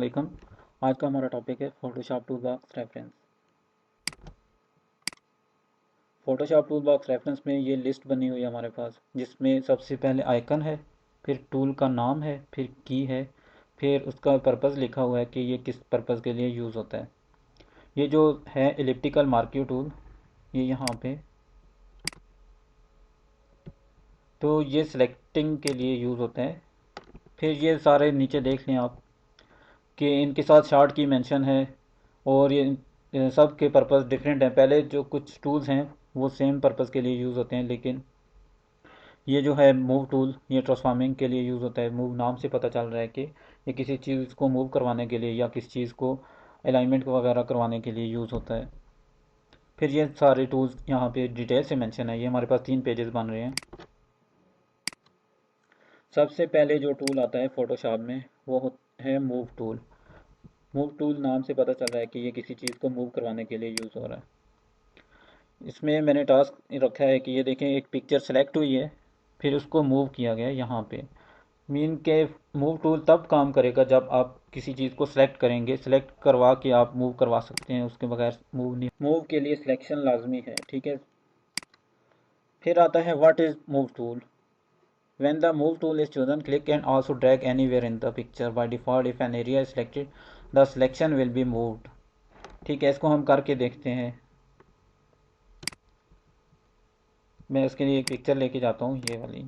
वालेकुम। आज का हमारा टॉपिक है Photoshop tool box reference. Photoshop tool box reference में ये लिस्ट बनी हुई है हमारे पास, जिसमें सबसे पहले आइकन है, फिर टूल का नाम है, फिर की है, फिर उसका पर्पज़ लिखा हुआ है कि ये किस पर्पज़ के लिए यूज़ होता है। ये जो है एलिप्टिकल मार्क्यू टूल, ये यहाँ पे, तो ये सिलेक्टिंग के लिए यूज़ होता है। फिर ये सारे नीचे देख लें आप कि इनके साथ शार्ट की मेंशन है, और ये सब के पर्पस डिफरेंट हैं। पहले जो कुछ टूल्स हैं वो सेम पर्पस के लिए यूज़ होते हैं, लेकिन ये जो है मूव टूल, ये ट्रांसफॉर्मिंग के लिए यूज़ होता है। मूव नाम से पता चल रहा है कि ये किसी चीज़ को मूव करवाने के लिए या किसी चीज़ को अलाइनमेंट वगैरह करवाने के लिए यूज़ होता है। फिर ये सारे टूल्स यहाँ पे डिटेल से मेंशन है। ये हमारे पास 3 पेजेस बन रहे हैं। सबसे पहले जो टूल आता है फोटोशॉप में वो है मूव टूल। मूव टूल नाम से पता चल रहा है कि ये किसी चीज़ को मूव करवाने के लिए यूज़ हो रहा है। इसमें मैंने टास्क रखा है कि ये देखें, एक पिक्चर सेलेक्ट हुई है, फिर उसको मूव किया गया यहाँ पे। मीन के मूव टूल तब काम करेगा जब आप किसी चीज़ को सिलेक्ट करेंगे। सिलेक्ट करवा के आप मूव करवा सकते हैं, उसके बगैर मूव नहीं। मूव के लिए सिलेक्शन लाजमी है, ठीक है। फिर आता है what is move tool. When the move tool is chosen, click and also drag anywhere in the picture. By default, if an area is selected, the selection will be moved. ठीक है, इसको हम करके देखते हैं। मैं उसके लिए एक पिक्चर लेके जाता हूँ, ये वाली।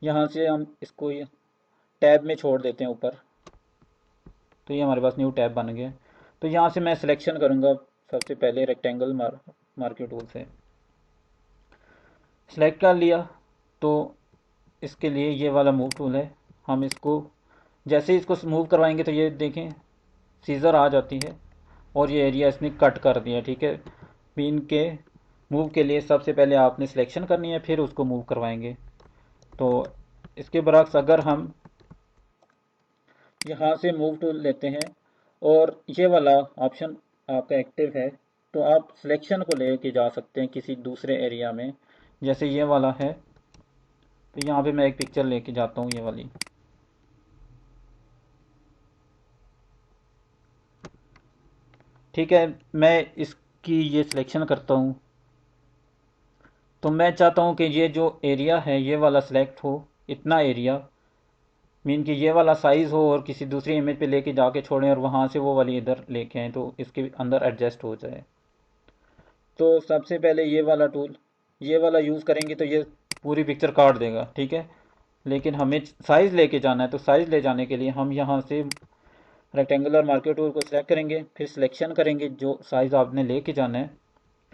यहाँ से हम इसको ये टैब में छोड़ देते हैं ऊपर, तो ये हमारे पास न्यू टैब बन गया। तो यहाँ से मैं सिलेक्शन करूँगा सबसे पहले रेक्टेंगल मार्क्यू टूल से। सिलेक्ट कर लिया, तो इसके लिए ये वाला मूव टूल है। हम इसको जैसे ही इसको मूव करवाएंगे तो ये देखें सीज़र आ जाती है, और ये एरिया इसने कट कर दिया, ठीक है। पिन के मूव के लिए सबसे पहले आपने सिलेक्शन करनी है, फिर उसको मूव करवाएंगे। तो इसके बरक्स अगर हम यहाँ से मूव टूल लेते हैं और ये वाला ऑप्शन आपका एक्टिव है, तो आप सिलेक्शन को लेके जा सकते हैं किसी दूसरे एरिया में। जैसे ये वाला है, तो यहाँ पे मैं एक पिक्चर लेके जाता हूँ, ये वाली। ठीक है, मैं इसकी ये सिलेक्शन करता हूँ। तो मैं चाहता हूँ कि ये जो एरिया है ये वाला सिलेक्ट हो, इतना एरिया। मीन कि ये वाला साइज़ हो और किसी दूसरी इमेज पे लेके जाके छोड़ें और वहाँ से वो वाली इधर लेके आएँ, तो इसके अंदर एडजस्ट हो जाए। तो सबसे पहले ये वाला टूल, ये वाला यूज़ करेंगे तो ये पूरी पिक्चर काट देगा, ठीक है। लेकिन हमें साइज़ लेके जाना है, तो साइज़ ले जाने के लिए हम यहाँ से रेक्टेंगुलर मार्क्यू टूल को सिलेक्ट करेंगे, फिर सिलेक्शन करेंगे जो साइज़ आपने लेके जाना है।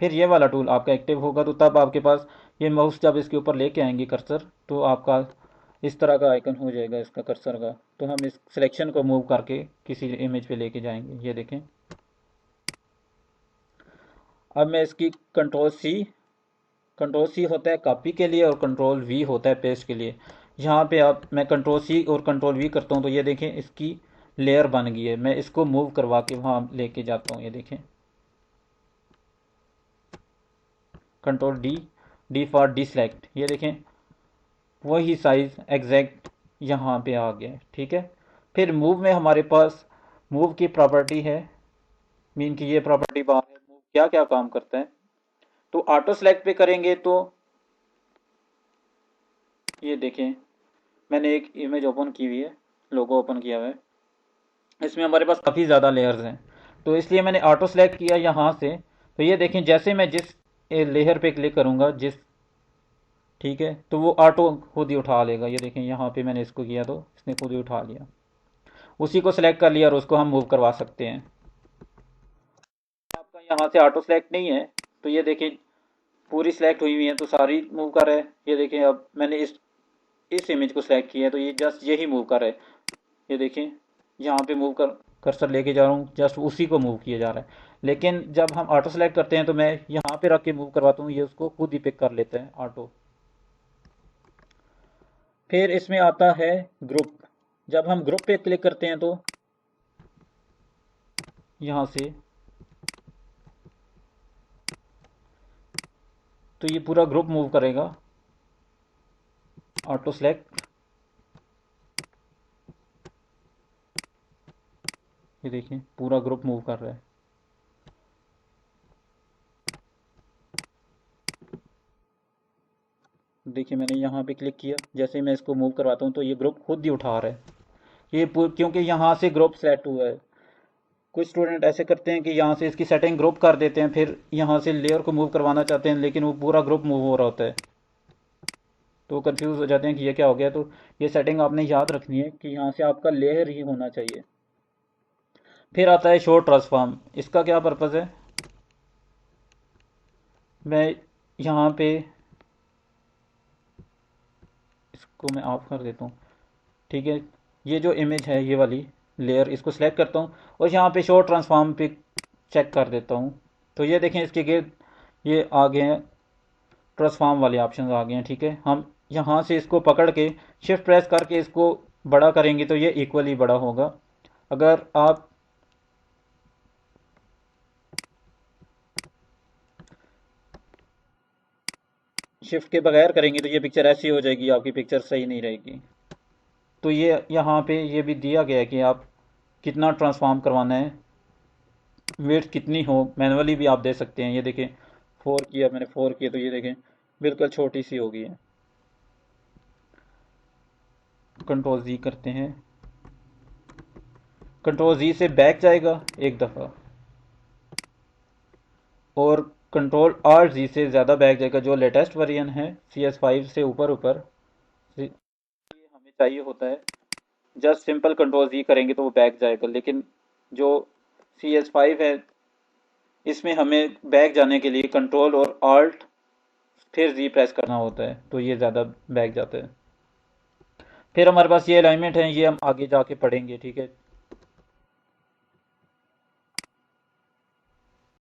फिर ये वाला टूल आपका एक्टिव होगा, तो तब आपके पास ये माउस जब इसके ऊपर लेके आएंगे कर्सर, तो आपका इस तरह का आइकन हो जाएगा इसका कर्सर का। तो हम इस सिलेक्शन को मूव करके किसी इमेज पे लेके जाएंगे, ये देखें। अब मैं इसकी कंट्रोल सी होता है कॉपी के लिए और कंट्रोल वी होता है पेस्ट के लिए। यहाँ पे आप मैं कंट्रोल सी और कंट्रोल वी करता हूँ, तो ये देखें इसकी लेयर बन गई है। मैं इसको मूव करवा के वहाँ लेके जाता हूँ, ये देखें। कंट्रोल डी, डी फॉर डिसलेक्ट, ये देखें वही साइज़ एग्जैक्ट यहाँ पे आ गया, ठीक है। फिर मूव में हमारे पास मूव की प्रॉपर्टी है। मीन की ये प्रॉपर्टी बाहर है, मूव क्या क्या काम करता है। तो ऑटो सेलेक्ट पे करेंगे तो ये देखें, मैंने एक इमेज ओपन की हुई है, लोगो ओपन किया हुआ है। इसमें हमारे पास काफ़ी ज़्यादा लेयर्स हैं, तो इसलिए मैंने ऑटो सेलेक्ट किया यहाँ से। तो ये देखें, जैसे मैं जिस लेयर पे क्लिक करूँगा, जिस, ठीक है, तो वो ऑटो खुद ही उठा लेगा। ये देखें यहाँ पे मैंने इसको किया तो इसने खुद ही उठा लिया। उसी को सिलेक्ट कर लिया और उसको हम मूव करवा सकते हैं। आपका यहाँ से ऑटो सेलेक्ट नहीं है, तो ये देखें पूरी सिलेक्ट हुई हुई है, तो सारी मूव कर रहा है। ये देखें अब मैंने इस इमेज को सिलेक्ट किया है, तो ये जस्ट यही मूव कर रहा है। ये देखें यहाँ पे मूव कर कर्सर लेके जा रहा हूँ, जस्ट उसी को मूव किया जा रहा है। लेकिन जब हम ऑटो सेलेक्ट करते हैं तो मैं यहाँ पे रख के मूव करवाता हूँ, ये उसको खुद ही पिक कर लेते हैं ऑटो। फिर इसमें आता है ग्रुप। जब हम ग्रुप पे क्लिक करते हैं तो यहाँ से तो ये पूरा ग्रुप मूव करेगा। ऑटो सेलेक्ट, ये देखिए पूरा ग्रुप मूव कर रहा है। देखिए मैंने यहाँ पे क्लिक किया, जैसे ही मैं इसको मूव करवाता हूँ तो ये ग्रुप खुद ही उठा रहा है। क्योंकि यहाँ से ग्रुप सेलेक्ट हुआ है। कुछ स्टूडेंट ऐसे करते हैं कि यहाँ से इसकी सेटिंग ग्रुप कर देते हैं, फिर यहाँ से लेयर को मूव करवाना चाहते हैं लेकिन वो पूरा ग्रुप मूव हो रहा होता है, तो कंफ्यूज हो जाते हैं कि ये क्या हो गया। तो ये सेटिंग आपने याद रखनी है कि यहाँ से आपका लेयर ही होना चाहिए। फिर आता है शो ट्रांसफॉर्म। इसका क्या पर्पज़ है, मैं यहाँ पे इसको मैं ऑफ कर देता हूँ। ठीक है, ये जो इमेज है ये वाली लेयर, इसको सिलेक्ट करता हूँ और यहाँ पे शो ट्रांसफॉर्म पे चेक कर देता हूँ। तो ये देखें इसके गिर्द ये आ गए हैं, ट्रांसफॉर्म वाले ऑप्शन आ गए हैं। ठीक है, हम यहाँ से इसको पकड़ के शिफ्ट प्रेस करके इसको बड़ा करेंगे तो ये इक्वली बड़ा होगा। अगर आप शिफ्ट के बगैर करेंगे तो ये पिक्चर ऐसी हो जाएगी, आपकी पिक्चर सही नहीं रहेगी। तो ये यहाँ पे ये भी दिया गया है कि आप कितना ट्रांसफॉर्म करवाना है, वेट कितनी हो, मैनुअली भी आप दे सकते हैं। ये देखें 4 किया मैंने, 4 किया तो ये देखें बिल्कुल छोटी सी हो गई है। कंट्रोल जी करते हैं, कंट्रोल जी से बैक जाएगा एक दफ़ा और कंट्रोल आर जी से ज़्यादा बैक जाएगा। जो लेटेस्ट वर्जन है CS5 से ऊपर ऊपर ये हमें चाहिए होता है, जस्ट सिंपल कंट्रोल जी करेंगे तो वो बैक जाएगा। लेकिन जो CS5 है इसमें हमें बैक जाने के लिए कंट्रोल और आल्ट फिर जी प्रेस करना होता है, तो ये ज़्यादा बैक जाता है। फिर हमारे पास ये अलाइनमेंट है, ये हम आगे जाके पढ़ेंगे। ठीक है,